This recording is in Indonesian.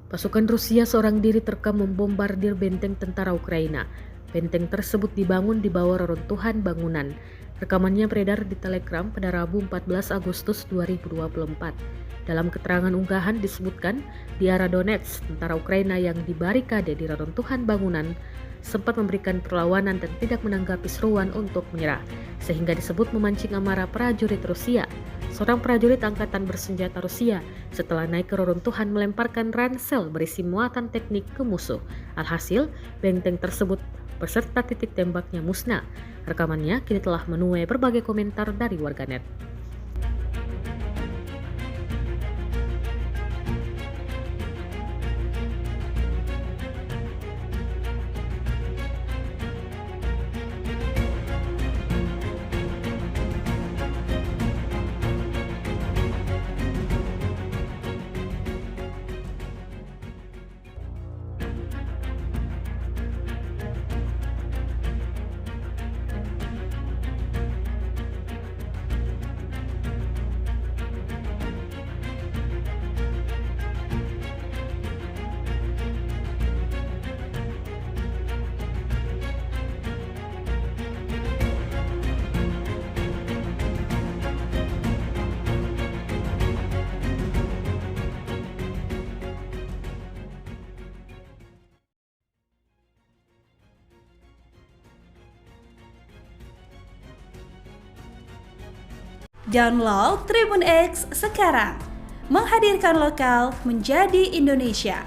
Pasukan Rusia seorang diri terekam membombardir benteng tentara Ukraina. Benteng tersebut dibangun di bawah reruntuhan bangunan. Rekamannya beredar di Telegram pada Rabu 14 Agustus 2024. Dalam keterangan unggahan disebutkan, di arah Donetsk, tentara Ukraina yang dibarikade di reruntuhan bangunan sempat memberikan perlawanan dan tidak menanggapi seruan untuk menyerah, sehingga disebut memancing amarah prajurit Rusia. Seorang prajurit angkatan bersenjata Rusia setelah naik ke reruntuhan melemparkan ransel berisi muatan teknik ke musuh. Alhasil, benteng tersebut beserta titik tembaknya musnah. Rekamannya kini telah menuai berbagai komentar dari warganet. Download Tribun X sekarang, menghadirkan lokal menjadi Indonesia.